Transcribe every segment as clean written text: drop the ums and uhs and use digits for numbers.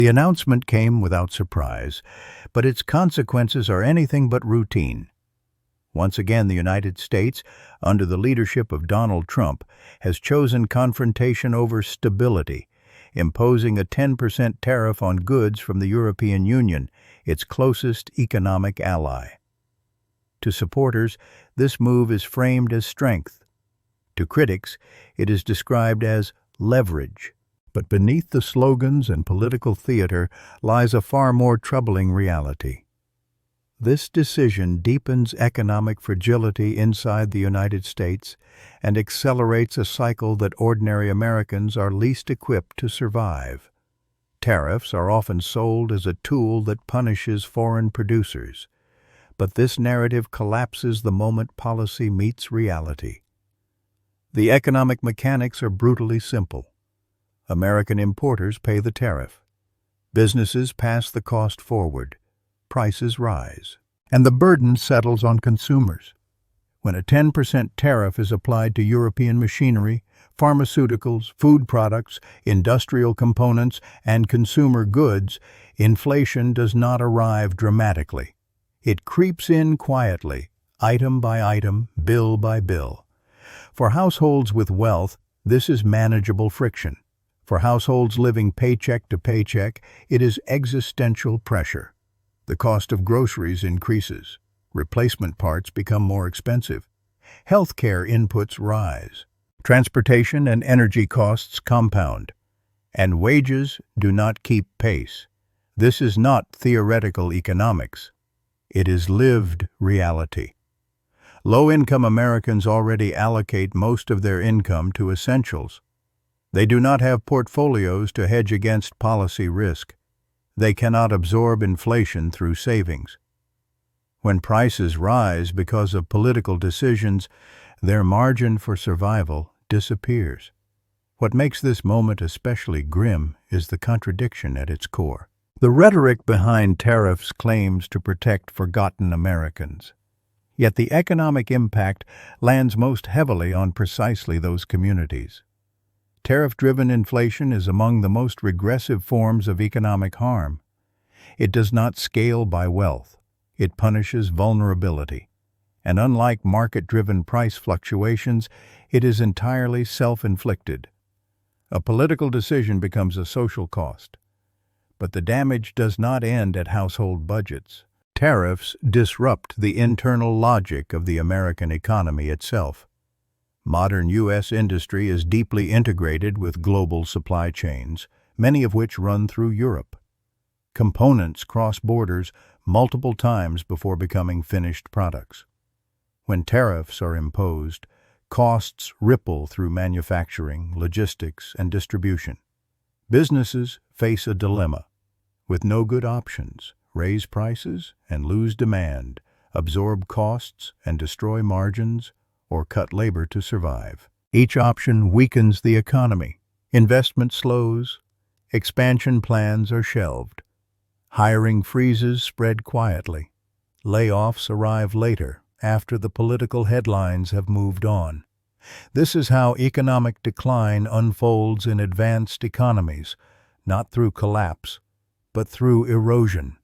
The announcement came without surprise, but its consequences are anything but routine. Once again, the United States, under the leadership of Donald Trump, has chosen confrontation over stability, imposing a 10% tariff on goods from the European Union, its closest economic ally. To supporters, this move is framed as strength. To critics, it is described as leverage. But beneath the slogans and political theater lies a far more troubling reality. This decision deepens economic fragility inside the United States and accelerates a cycle that ordinary Americans are least equipped to survive. Tariffs are often sold as a tool that punishes foreign producers, but this narrative collapses the moment policy meets reality. The economic mechanics are brutally simple. American importers pay the tariff. Businesses pass the cost forward. Prices rise, and the burden settles on consumers. When a 10% tariff is applied to European machinery, pharmaceuticals, food products, industrial components, and consumer goods, inflation does not arrive dramatically. It creeps in quietly, item by item, bill by bill. For households with wealth, this is manageable friction. For households living paycheck to paycheck, it is existential pressure. The cost of groceries increases. Replacement parts become more expensive. Healthcare inputs rise. Transportation and energy costs compound. And wages do not keep pace. This is not theoretical economics. It is lived reality. Low-income Americans already allocate most of their income to essentials. They do not have portfolios to hedge against policy risk. They cannot absorb inflation through savings. When prices rise because of political decisions, their margin for survival disappears. What makes this moment especially grim is the contradiction at its core. The rhetoric behind tariffs claims to protect forgotten Americans. Yet the economic impact lands most heavily on precisely those communities. Tariff-driven inflation is among the most regressive forms of economic harm. It does not scale by wealth. It punishes vulnerability. And unlike market-driven price fluctuations, it is entirely self-inflicted. A political decision becomes a social cost. But the damage does not end at household budgets. Tariffs disrupt the internal logic of the American economy itself. Modern U.S. industry is deeply integrated with global supply chains, many of which run through Europe. Components cross borders multiple times before becoming finished products. When tariffs are imposed, costs ripple through manufacturing, logistics, and distribution. Businesses face a dilemma. With no good options, raise prices and lose demand, absorb costs and destroy margins, or cut labor to survive. Each option weakens the economy. Investment slows. Expansion plans are shelved. Hiring freezes spread quietly. Layoffs arrive later, after the political headlines have moved on. This is how economic decline unfolds in advanced economies, not through collapse, but through erosion.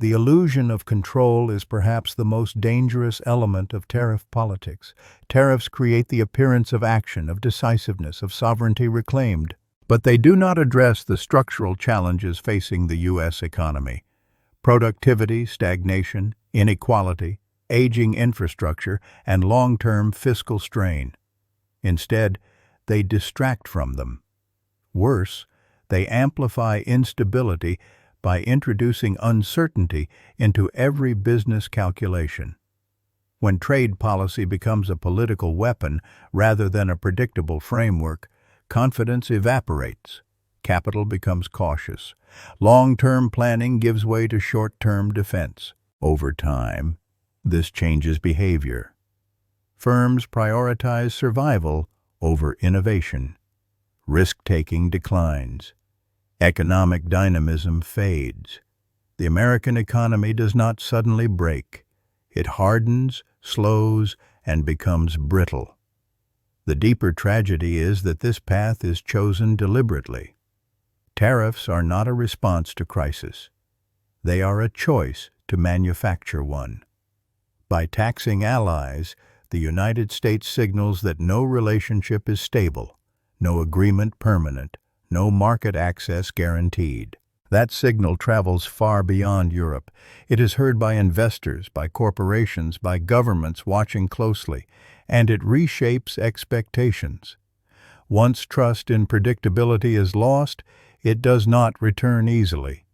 The illusion of control is perhaps the most dangerous element of tariff politics. Tariffs create the appearance of action, of decisiveness, of sovereignty reclaimed. But they do not address the structural challenges facing the U.S. economy: productivity, stagnation, inequality, aging infrastructure, and long-term fiscal strain. Instead, they distract from them. Worse, they amplify instability by introducing uncertainty into every business calculation. When trade policy becomes a political weapon rather than a predictable framework, confidence evaporates. Capital becomes cautious. Long-term planning gives way to short-term defense. Over time, this changes behavior. Firms prioritize survival over innovation. Risk-taking declines. Economic dynamism fades. The American economy does not suddenly break. It hardens, slows, and becomes brittle. The deeper tragedy is that this path is chosen deliberately. Tariffs are not a response to crisis. They are a choice to manufacture one. By taxing allies, the United States signals that no relationship is stable, no agreement permanent, no market access guaranteed. That signal travels far beyond Europe. It is heard by investors, by corporations, by governments watching closely, and it reshapes expectations. Once trust in predictability is lost, it does not return easily.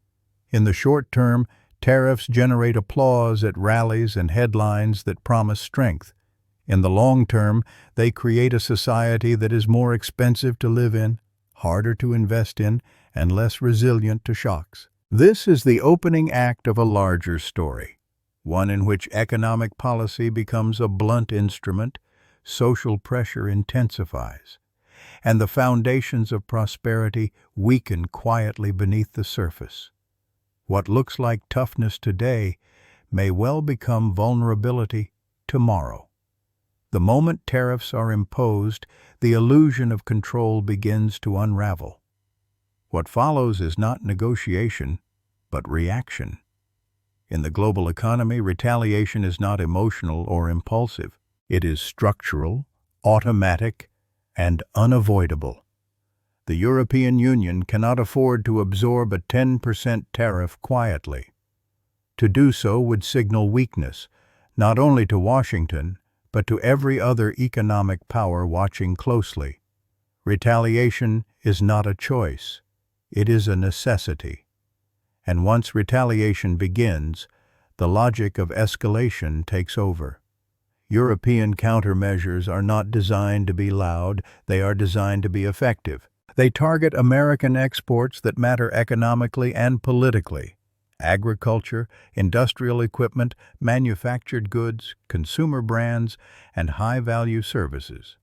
In the short term, tariffs generate applause at rallies and headlines that promise strength. In the long term, they create a society that is more expensive to live in, harder to invest in, and less resilient to shocks. This is the opening act of a larger story, one in which economic policy becomes a blunt instrument, social pressure intensifies, and the foundations of prosperity weaken quietly beneath the surface. What looks like toughness today may well become vulnerability tomorrow. The moment tariffs are imposed, the illusion of control begins to unravel. What follows is not negotiation, but reaction. In the global economy, retaliation is not emotional or impulsive. It is structural, automatic, and unavoidable. The European Union cannot afford to absorb a 10% tariff quietly. To do so would signal weakness, not only to Washington, but to every other economic power watching closely. Retaliation is not a choice. It is a necessity. And once retaliation begins, the logic of escalation takes over. European countermeasures are not designed to be loud, they are designed to be effective. They target American exports that matter economically and politically: agriculture, industrial equipment, manufactured goods, consumer brands, and high-value services.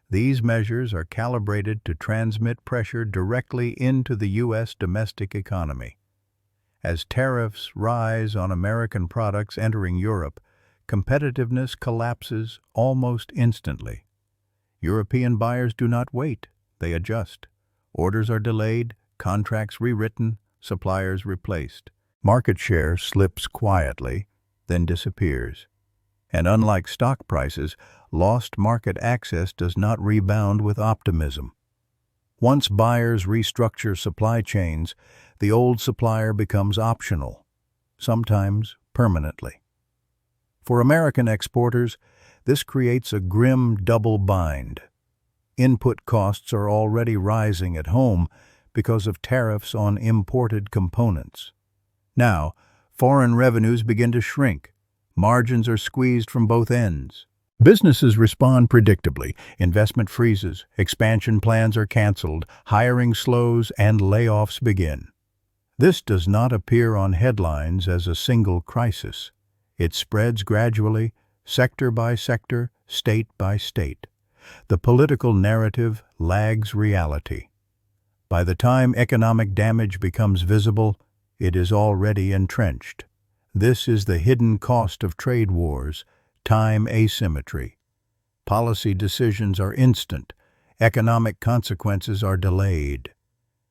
These measures are calibrated to transmit pressure directly into the U.S. domestic economy. As tariffs rise on American products entering Europe, competitiveness collapses almost instantly. European buyers do not wait, they adjust. Orders are delayed, contracts rewritten, suppliers replaced. Market share slips quietly, then disappears. And unlike stock prices, lost market access does not rebound with optimism. Once buyers restructure supply chains, the old supplier becomes optional, sometimes permanently. For American exporters, this creates a grim double bind. Input costs are already rising at home because of tariffs on imported components. Now, foreign revenues begin to shrink. Margins are squeezed from both ends. Businesses respond predictably. Investment freezes, expansion plans are canceled, hiring slows, and layoffs begin. This does not appear on headlines as a single crisis. It spreads gradually, sector by sector, state by state. The political narrative lags reality. By the time economic damage becomes visible, it is already entrenched. This is the hidden cost of trade wars: time asymmetry. Policy decisions are instant, economic consequences are delayed.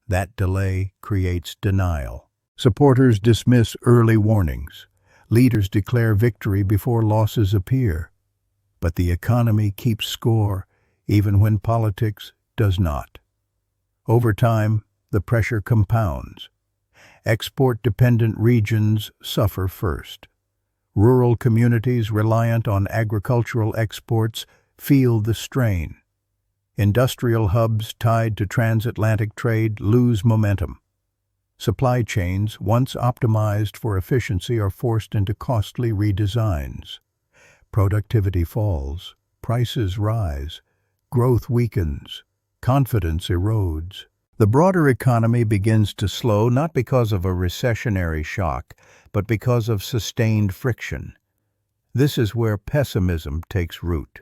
That delay creates denial. Supporters dismiss early warnings. Leaders declare victory before losses appear. But the economy keeps score, even when politics does not. Over time, the pressure compounds. Export-dependent regions suffer first. Rural communities reliant on agricultural exports feel the strain. Industrial hubs tied to transatlantic trade lose momentum. Supply chains, once optimized for efficiency, are forced into costly redesigns. Productivity falls, prices rise, growth weakens, confidence erodes. The broader economy begins to slow not because of a recessionary shock, but because of sustained friction. This is where pessimism takes root.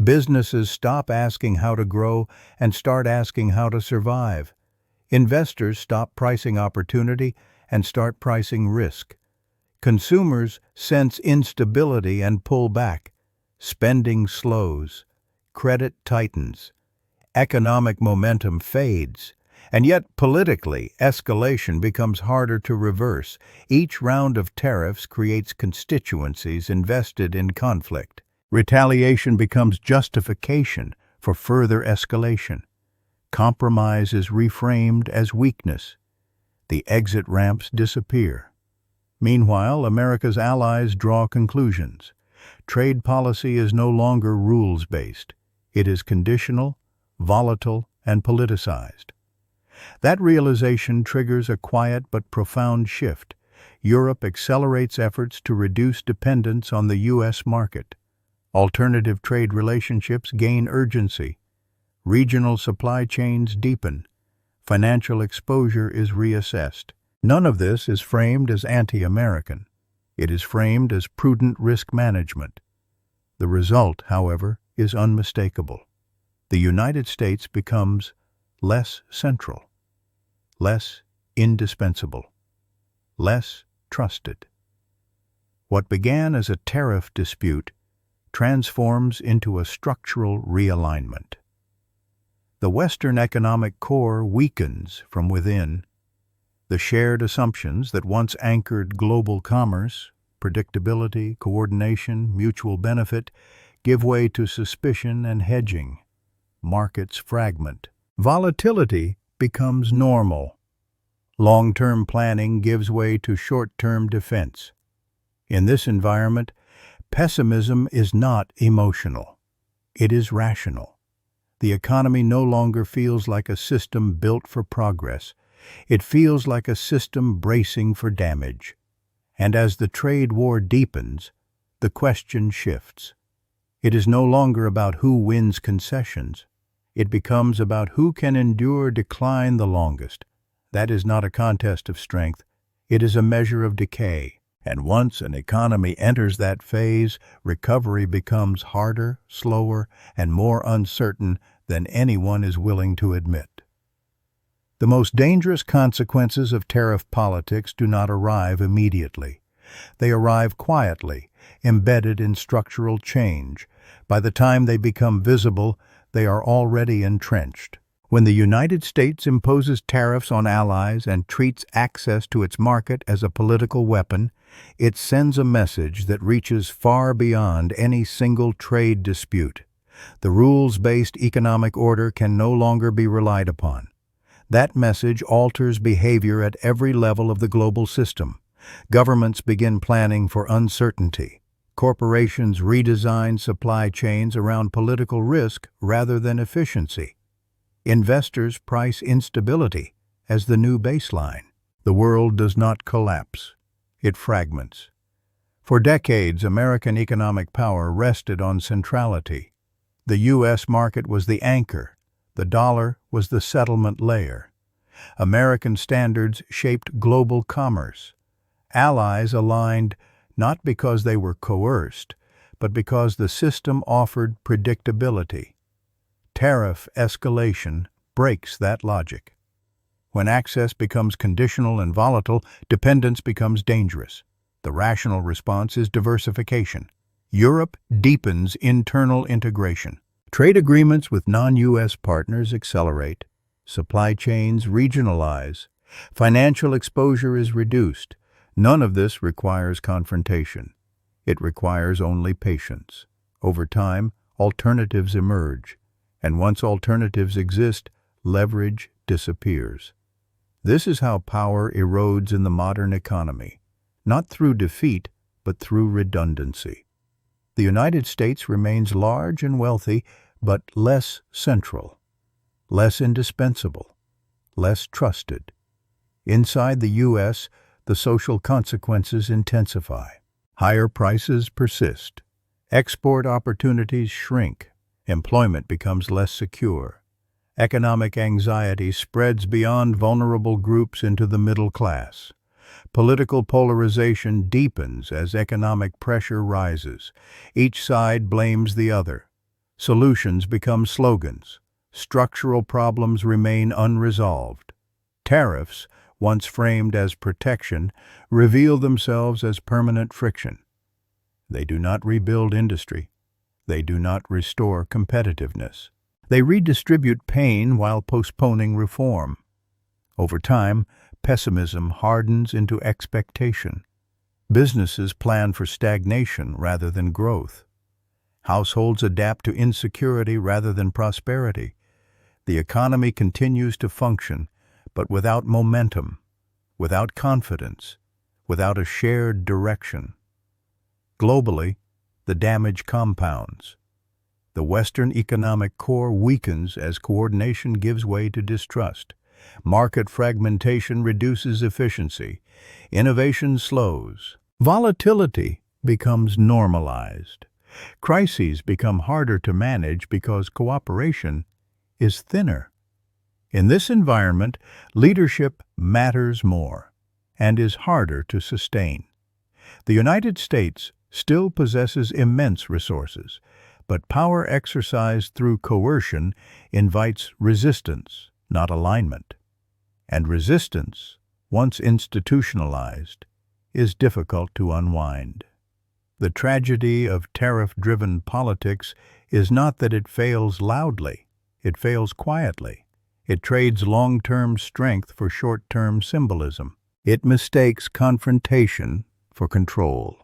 Businesses stop asking how to grow and start asking how to survive. Investors stop pricing opportunity and start pricing risk. Consumers sense instability and pull back. Spending slows. Credit tightens. Economic momentum fades, And yet, politically, escalation becomes harder to reverse. Each round of tariffs creates constituencies invested in conflict. Retaliation becomes justification for further escalation. Compromise is reframed as weakness. The exit ramps disappear. Meanwhile, America's allies draw conclusions. Trade policy is no longer rules-based. It is conditional, volatile, and politicized. That realization triggers a quiet but profound shift. Europe accelerates efforts to reduce dependence on the U.S. market. Alternative trade relationships gain urgency. Regional supply chains deepen. Financial exposure is reassessed. None of this is framed as anti-American. It is framed as prudent risk management. The result, however, is unmistakable. The United States becomes less central, less indispensable, less trusted. What began as a tariff dispute transforms into a structural realignment. The Western economic core weakens from within. The shared assumptions that once anchored global commerce, predictability, coordination, mutual benefit, give way to suspicion and hedging. Markets fragment. Volatility becomes normal. Long-term planning gives way to short-term defense. In this environment, pessimism is not emotional. It is rational. The economy no longer feels like a system built for progress. It feels like a system bracing for damage. And as the trade war deepens, the question shifts. It is no longer about who wins concessions. It becomes about who can endure decline the longest. That is not a contest of strength. It is a measure of decay. And once an economy enters that phase, recovery becomes harder, slower, and more uncertain than anyone is willing to admit. The most dangerous consequences of tariff politics do not arrive immediately. They arrive quietly, embedded in structural change. By the time they become visible, they are already entrenched. When the United States imposes tariffs on allies and treats access to its market as a political weapon, it sends a message that reaches far beyond any single trade dispute. The rules-based economic order can no longer be relied upon. That message alters behavior at every level of the global system. Governments begin planning for uncertainty. Corporations redesign supply chains around political risk rather than efficiency. Investors price instability as the new baseline. The world does not collapse. It fragments. For decades, American economic power rested on centrality. The U.S. market was the anchor. The dollar was the settlement layer. American standards shaped global commerce. Allies aligned not because they were coerced, but because the system offered predictability. Tariff escalation breaks that logic. When access becomes conditional and volatile, dependence becomes dangerous. The rational response is diversification. Europe deepens internal integration. Trade agreements with non-U.S. partners accelerate. Supply chains regionalize. Financial exposure is reduced. None of this requires confrontation. It requires only patience. Over time, alternatives emerge. And once alternatives exist, leverage disappears. This is how power erodes in the modern economy, not through defeat, but through redundancy. The United States remains large and wealthy, but less central, less indispensable, less trusted. Inside the U.S., the social consequences intensify. Higher prices persist. Export opportunities shrink. Employment becomes less secure. Economic anxiety spreads beyond vulnerable groups into the middle class. Political polarization deepens as economic pressure rises. Each side blames the other. Solutions become slogans. Structural problems remain unresolved. Tariffs, once framed as protection, reveal themselves as permanent friction. They do not rebuild industry. They do not restore competitiveness. They redistribute pain while postponing reform. Over time, pessimism hardens into expectation. Businesses plan for stagnation rather than growth. Households adapt to insecurity rather than prosperity. The economy continues to function, but without momentum, without confidence, without a shared direction. Globally, the damage compounds. The Western economic core weakens as coordination gives way to distrust. Market fragmentation reduces efficiency. Innovation slows. Volatility becomes normalized. Crises become harder to manage because cooperation is thinner. In this environment, leadership matters more and is harder to sustain. The United States still possesses immense resources, but power exercised through coercion invites resistance, not alignment. And resistance, once institutionalized, is difficult to unwind. The tragedy of tariff-driven politics is not that it fails loudly, it fails quietly. It trades long-term strength for short-term symbolism. It mistakes confrontation for control.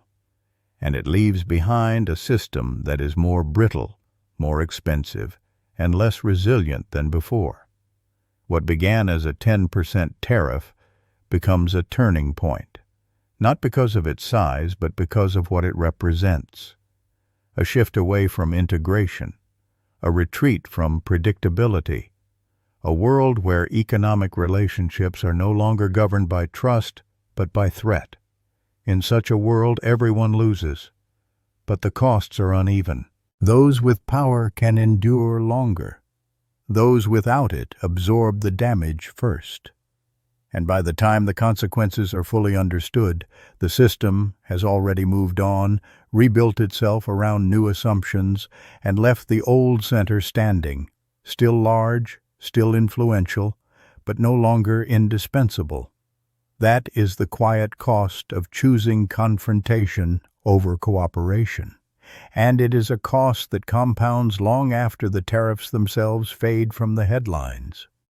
And it leaves behind a system that is more brittle, more expensive, and less resilient than before. What began as a 10% tariff becomes a turning point, not because of its size, but because of what it represents. A shift away from integration, a retreat from predictability, a world where economic relationships are no longer governed by trust, but by threat. In such a world, everyone loses, but the costs are uneven. Those with power can endure longer. Those without it absorb the damage first. And by the time the consequences are fully understood, the system has already moved on, rebuilt itself around new assumptions, and left the old center standing, still large, still influential, but no longer indispensable. That is the quiet cost of choosing confrontation over cooperation. And it is a cost that compounds long after the tariffs themselves fade from the headlines.